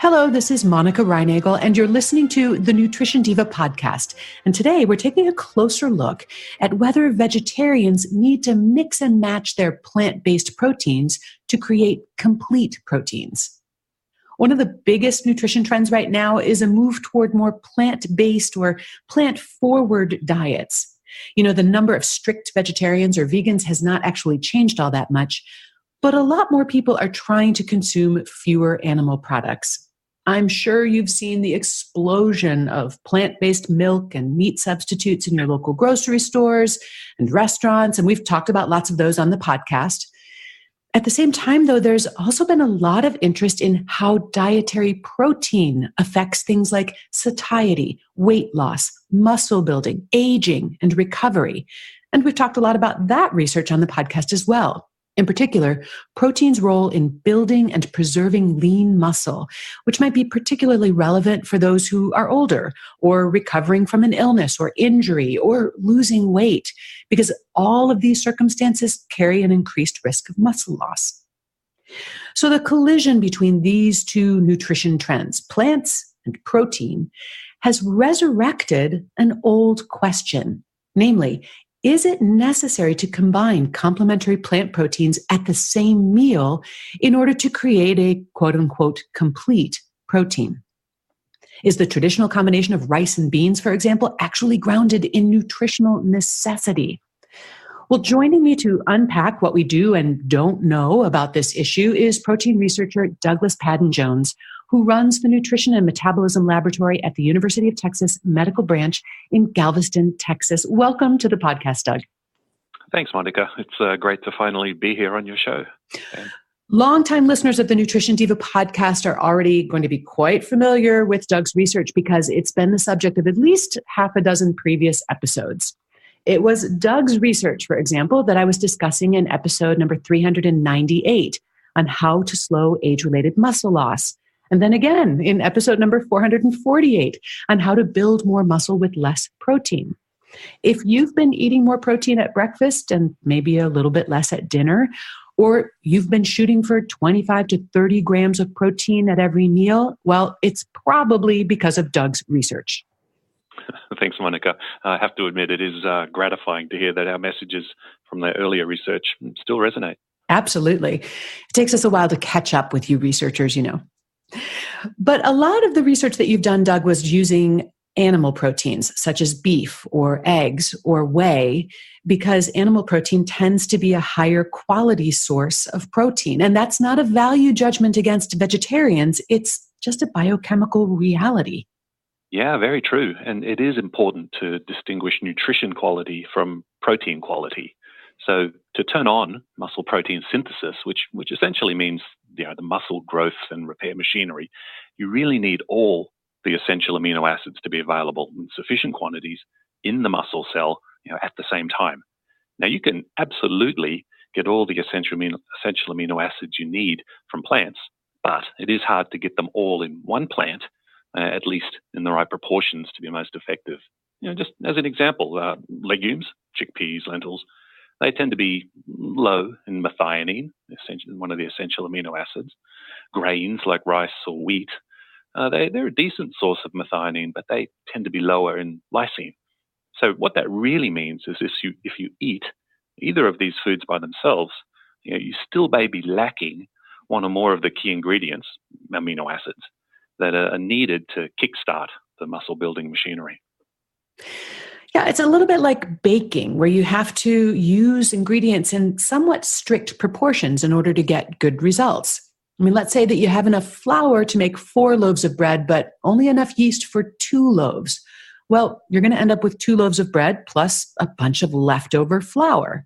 Hello, this is Monica Reinagel, and you're listening to the Nutrition Diva podcast. And today we're taking a closer look at whether vegetarians need to mix and match their plant-based proteins to create complete proteins. One of the biggest nutrition trends right now is a move toward more plant-based or plant-forward diets. You know, the number of strict vegetarians or vegans has not actually changed all that much, but a lot more people are trying to consume fewer animal products. I'm sure you've seen the explosion of plant-based milk and meat substitutes in your local grocery stores and restaurants, and we've talked about lots of those on the podcast. At the same time, though, there's also been a lot of interest in how dietary protein affects things like satiety, weight loss, muscle building, aging, and recovery. And we've talked a lot about that research on the podcast as well. In particular, protein's role in building and preserving lean muscle, which might be particularly relevant for those who are older or recovering from an illness or injury or losing weight, because all of these circumstances carry an increased risk of muscle loss. So the collision between these two nutrition trends, plants and protein, has resurrected an old question, namely, is it necessary to combine complementary plant proteins at the same meal in order to create a quote-unquote complete protein? Is the traditional combination of rice and beans, for example, actually grounded in nutritional necessity? Well, joining me to unpack what we do and don't know about this issue is protein researcher Doug Paddon Jones, who runs the Nutrition and Metabolism Laboratory at the University of Texas Medical Branch in Galveston, Texas. Welcome to the podcast, Doug. Thanks, Monica. It's great to finally be here on your show. Longtime listeners of the Nutrition Diva podcast are already going to be quite familiar with Doug's research because it's been the subject of at least half a dozen previous episodes. It was Doug's research, for example, that I was discussing in episode number 398 on how to slow age-related muscle loss. And then again in episode number 448 on how to build more muscle with less protein. If you've been eating more protein at breakfast and maybe a little bit less at dinner, or you've been shooting for 25 to 30 grams of protein at every meal, well, it's probably because of Doug's research. Thanks, Monica. I have to admit it is gratifying to hear that our messages from the earlier research still resonate. Absolutely. It takes us a while to catch up with you researchers, you know. But a lot of the research that you've done, Doug, was using animal proteins, such as beef or eggs or whey, because animal protein tends to be a higher quality source of protein. And that's not a value judgment against vegetarians. It's just a biochemical reality. Yeah, very true. And it is important to distinguish nutrition quality from protein quality. So to turn on muscle protein synthesis, which essentially means the muscle growth and repair machinery, you really need all the essential amino acids to be available in sufficient quantities in the muscle cell, at the same time. Now you can absolutely get all the essential amino acids you need from plants, but it is hard to get them all in one plant, at least in the right proportions to be most effective. Just as an example, legumes, chickpeas, lentils, they tend to be low in methionine, essentially one of the essential amino acids. Grains like rice or wheat, they're a decent source of methionine, but they tend to be lower in lysine. So what that really means is if you eat either of these foods by themselves, you still may be lacking one or more of the key ingredients, amino acids, that are needed to kickstart the muscle building machinery. Yeah, it's a little bit like baking, where you have to use ingredients in somewhat strict proportions in order to get good results. I mean, let's say that you have enough flour to make 4 loaves of bread, but only enough yeast for 2 loaves. Well, you're going to end up with 2 loaves of bread plus a bunch of leftover flour.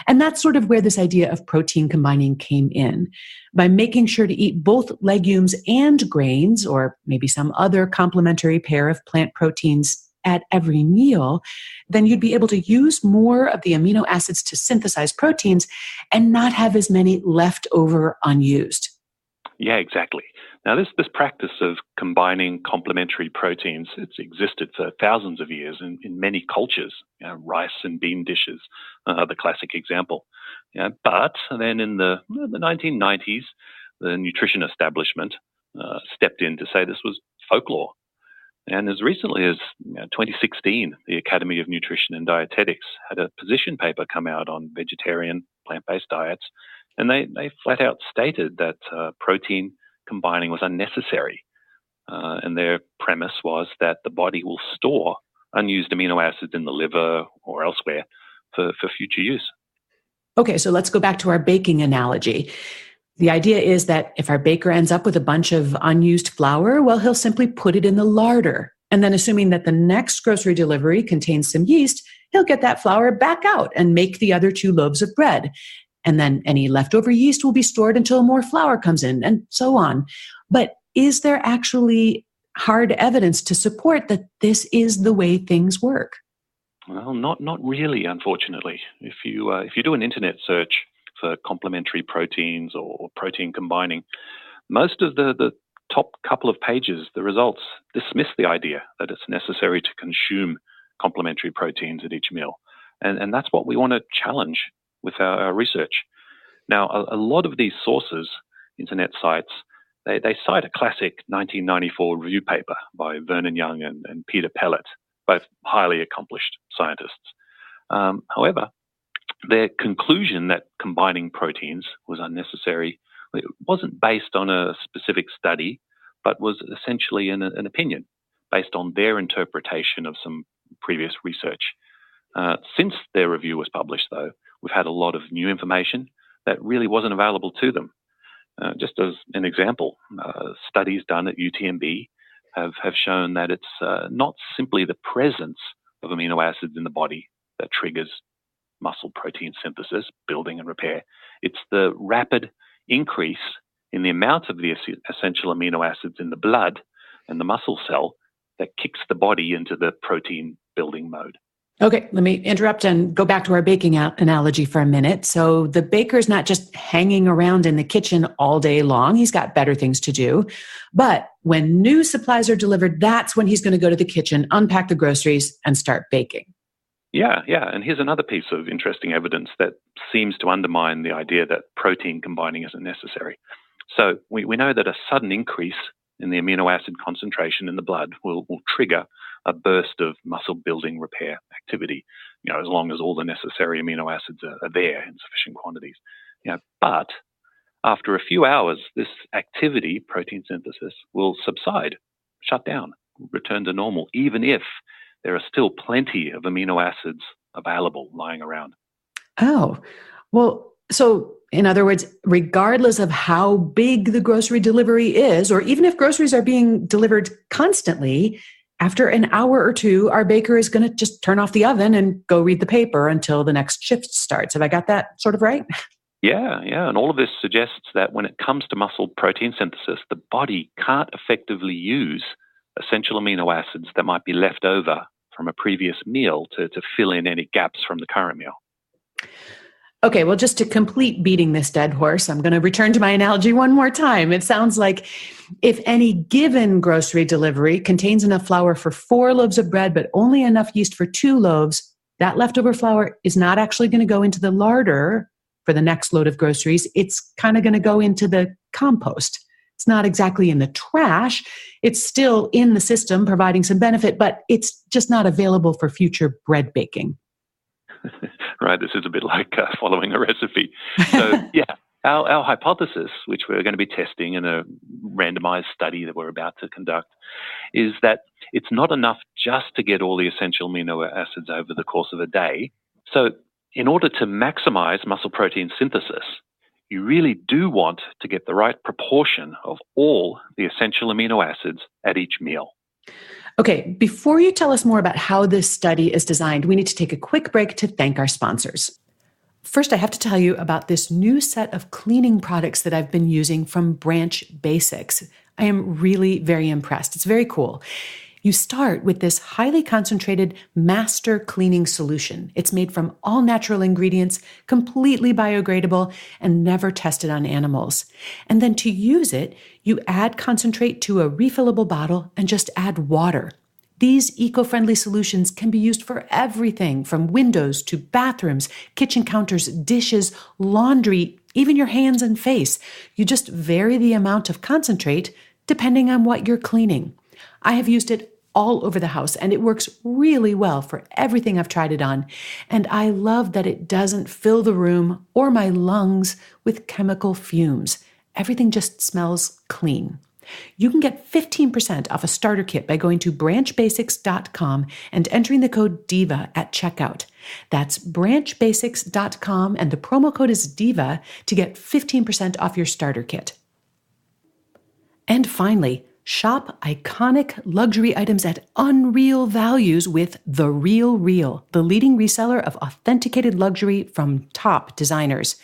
And that's sort of where this idea of protein combining came in. By making sure to eat both legumes and grains, or maybe some other complementary pair of plant proteins at every meal, then you'd be able to use more of the amino acids to synthesize proteins and not have as many left over unused. Yeah, exactly. Now, this practice of combining complementary proteins, it's existed for thousands of years in many cultures. Rice and bean dishes are the classic example. But then in the 1990s, the nutrition establishment stepped in to say this was folklore. And as recently as 2016, the Academy of Nutrition and Dietetics had a position paper come out on vegetarian, plant-based diets, and they flat out stated that protein combining was unnecessary. And their premise was that the body will store unused amino acids in the liver or elsewhere for future use. Okay, so let's go back to our baking analogy. The idea is that if our baker ends up with a bunch of unused flour, well, he'll simply put it in the larder. And then assuming that the next grocery delivery contains some yeast, he'll get that flour back out and make the other 2 loaves of bread. And then any leftover yeast will be stored until more flour comes in, and so on. But is there actually hard evidence to support that this is the way things work? Well, not really, unfortunately. If you do an internet search for complementary proteins or protein combining, most of the top couple of pages, the results dismiss the idea that it's necessary to consume complementary proteins at each meal. And that's what we want to challenge with our research. Now, a lot of these sources, internet sites, they cite a classic 1994 review paper by Vernon Young and Peter Pellet, both highly accomplished scientists. However, their conclusion that combining proteins was unnecessary, it wasn't based on a specific study, but was essentially an opinion based on their interpretation of some previous research. Since their review was published, though, we've had a lot of new information that really wasn't available to them. Just as an example, studies done at UTMB have shown that it's not simply the presence of amino acids in the body that triggers muscle protein synthesis, building and repair. It's the rapid increase in the amount of the essential amino acids in the blood and the muscle cell that kicks the body into the protein building mode. Okay, let me interrupt and go back to our baking analogy for a minute. So the baker's not just hanging around in the kitchen all day long. He's got better things to do. But when new supplies are delivered, that's when he's going to go to the kitchen, unpack the groceries, and start baking. Yeah. And here's another piece of interesting evidence that seems to undermine the idea that protein combining isn't necessary. So we know that a sudden increase in the amino acid concentration in the blood will trigger a burst of muscle building repair activity, as long as all the necessary amino acids are there in sufficient quantities. But after a few hours, this activity, protein synthesis, will subside, shut down, return to normal, even if there are still plenty of amino acids available lying around. Oh, well, so in other words, regardless of how big the grocery delivery is, or even if groceries are being delivered constantly, after an hour or two, our baker is going to just turn off the oven and go read the paper until the next shift starts. Have I got that sort of right? Yeah. And all of this suggests that when it comes to muscle protein synthesis, the body can't effectively use essential amino acids that might be left over from a previous meal to fill in any gaps from the current meal. Okay, well, just to complete beating this dead horse, I'm going to return to my analogy one more time. It sounds like if any given grocery delivery contains enough flour for 4 loaves of bread, but only enough yeast for 2 loaves, that leftover flour is not actually going to go into the larder for the next load of groceries. It's kind of going to go into the compost. It's not exactly in the trash. It's still in the system, providing some benefit, but it's just not available for future bread baking. Right, this is a bit like following a recipe. So, our hypothesis, which we're going to be testing in a randomized study that we're about to conduct, is that it's not enough just to get all the essential amino acids over the course of a day. So, in order to maximize muscle protein synthesis, you really do want to get the right proportion of all the essential amino acids at each meal. Okay, before you tell us more about how this study is designed, we need to take a quick break to thank our sponsors. First, I have to tell you about this new set of cleaning products that I've been using from Branch Basics. I am really very impressed. It's very cool. You start with this highly concentrated master cleaning solution. It's made from all natural ingredients, completely biodegradable, and never tested on animals. And then to use it, you add concentrate to a refillable bottle and just add water. These eco-friendly solutions can be used for everything from windows to bathrooms, kitchen counters, dishes, laundry, even your hands and face. You just vary the amount of concentrate depending on what you're cleaning. I have used it all over the house, and it works really well for everything I've tried it on. And I love that it doesn't fill the room or my lungs with chemical fumes. Everything just smells clean. You can get 15% off a starter kit by going to branchbasics.com and entering the code DIVA at checkout. That's branchbasics.com, and the promo code is DIVA to get 15% off your starter kit. And finally, shop iconic luxury items at unreal values with The Real Real, the leading reseller of authenticated luxury from top designers.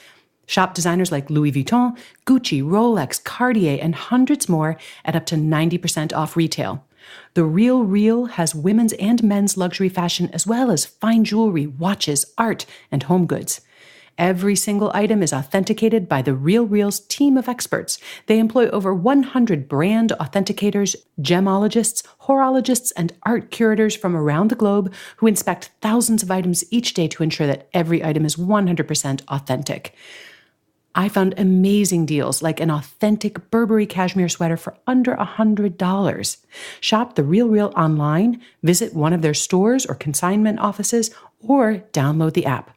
Shop designers like Louis Vuitton, Gucci, Rolex, Cartier, and hundreds more at up to 90% off retail. The Real Real has women's and men's luxury fashion, as well as fine jewelry, watches, art, and home goods. Every single item is authenticated by The Real Real's team of experts. They employ over 100 brand authenticators, gemologists, horologists, and art curators from around the globe who inspect thousands of items each day to ensure that every item is 100% authentic. I found amazing deals like an authentic Burberry cashmere sweater for under $100. Shop The Real Real online, visit one of their stores or consignment offices, or download the app.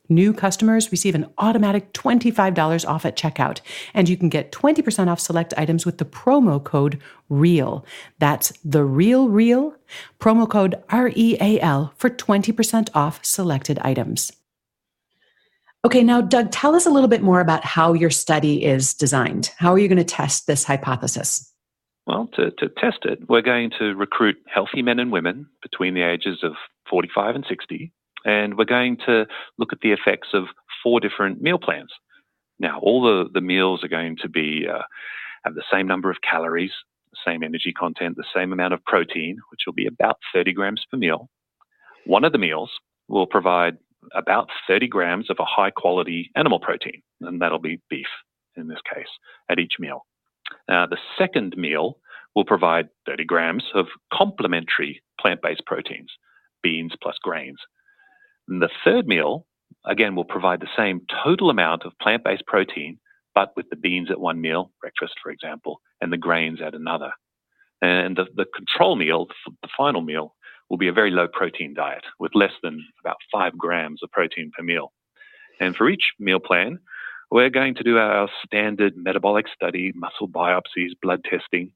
New customers receive an automatic $25 off at checkout, and you can get 20% off select items with the promo code REAL. That's The Real Real, promo code REAL for 20% off selected items. Okay, now, Doug, tell us a little bit more about how your study is designed. How are you going to test this hypothesis? Well, to test it, we're going to recruit healthy men and women between the ages of 45 and 60, and we're going to look at the effects of 4 different meal plans. Now, all the meals are going to be have the same number of calories, the same energy content, the same amount of protein, which will be about 30 grams per meal. One of the meals will provide about 30 grams of a high-quality animal protein, and that'll be beef in this case, at each meal. The second meal will provide 30 grams of complementary plant-based proteins, beans plus grains. And the third meal, again, will provide the same total amount of plant-based protein, but with the beans at one meal, breakfast, for example, and the grains at another. And the control meal, the final meal, will be a very low protein diet with less than about 5 grams of protein per meal. And for each meal plan, we're going to do our standard metabolic study, muscle biopsies, blood testing,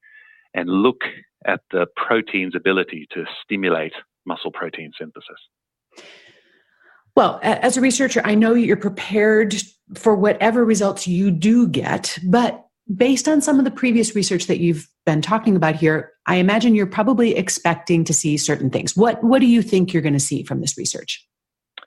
and look at the protein's ability to stimulate muscle protein synthesis. Well, as a researcher, I know you're prepared for whatever results you do get, but based on some of the previous research that you've been talking about here, I imagine you're probably expecting to see certain things. What do you think you're going to see from this research?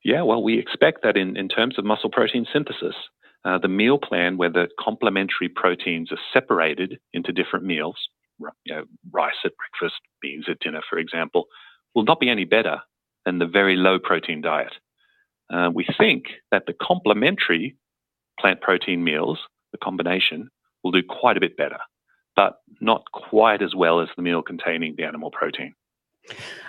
Yeah, well, we expect that in terms of muscle protein synthesis, the meal plan where the complementary proteins are separated into different meals, rice at breakfast, beans at dinner, for example, will not be any better than the very low protein diet. We think that the complementary plant protein meals, the combination, will do quite a bit better, but not quite as well as the meal containing the animal protein.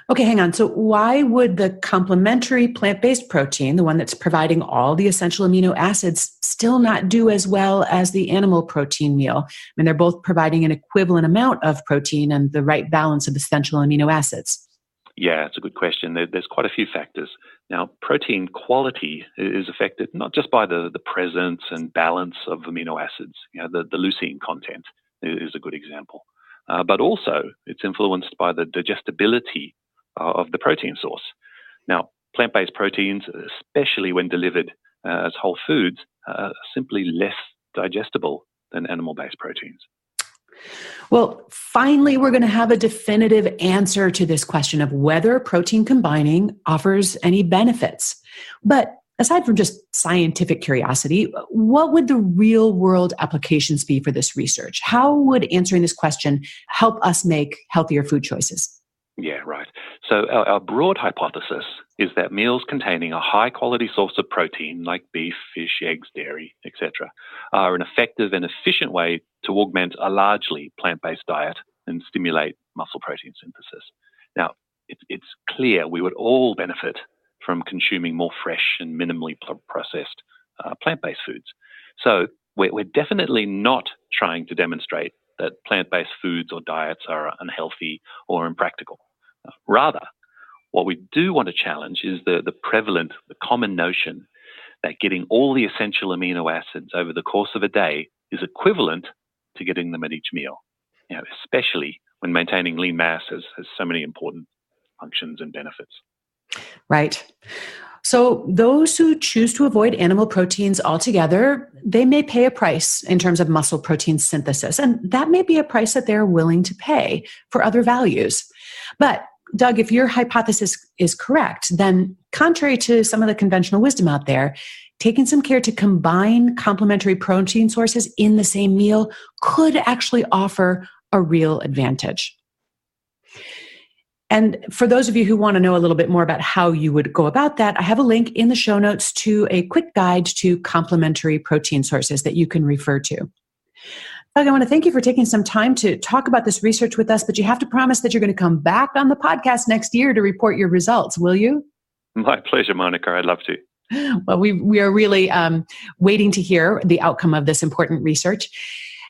Okay, hang on. So why would the complementary plant-based protein, the one that's providing all the essential amino acids, still not do as well as the animal protein meal? I mean, they're both providing an equivalent amount of protein and the right balance of essential amino acids. Yeah, it's a good question. There's quite a few factors. Now, protein quality is affected not just by the presence and balance of amino acids. The leucine content is a good example. But also, it's influenced by the digestibility of the protein source. Now, plant-based proteins, especially when delivered as whole foods, are simply less digestible than animal-based proteins. Well, finally, we're going to have a definitive answer to this question of whether protein combining offers any benefits. But aside from just scientific curiosity, what would the real world applications be for this research? How would answering this question help us make healthier food choices? Yeah, right. So our broad hypothesis is that meals containing a high-quality source of protein, like beef, fish, eggs, dairy, etc., are an effective and efficient way to augment a largely plant-based diet and stimulate muscle protein synthesis. Now, it's clear we would all benefit from consuming more fresh and minimally processed plant-based foods. So we're definitely not trying to demonstrate that plant-based foods or diets are unhealthy or impractical. Rather, what we do want to challenge is the common notion that getting all the essential amino acids over the course of a day is equivalent to getting them at each meal, especially when maintaining lean mass has so many important functions and benefits. Right. So those who choose to avoid animal proteins altogether, they may pay a price in terms of muscle protein synthesis, and that may be a price that they're willing to pay for other values. But Doug, if your hypothesis is correct, then contrary to some of the conventional wisdom out there, taking some care to combine complementary protein sources in the same meal could actually offer a real advantage. And for those of you who want to know a little bit more about how you would go about that, I have a link in the show notes to a quick guide to complementary protein sources that you can refer to. Doug, I want to thank you for taking some time to talk about this research with us, but you have to promise that you're going to come back on the podcast next year to report your results, will you? My pleasure, Monica. I'd love to. Well, we are really waiting to hear the outcome of this important research.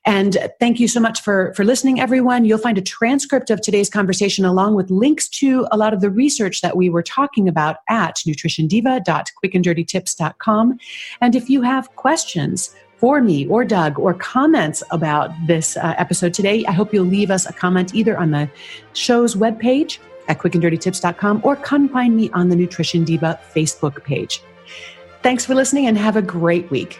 And thank you so much for listening, everyone. You'll find a transcript of today's conversation along with links to a lot of the research that we were talking about at nutritiondiva.quickanddirtytips.com. And if you have questions for me or Doug or comments about this episode today, I hope you'll leave us a comment either on the show's webpage at quickanddirtytips.com or come find me on the Nutrition Diva Facebook page. Thanks for listening and have a great week.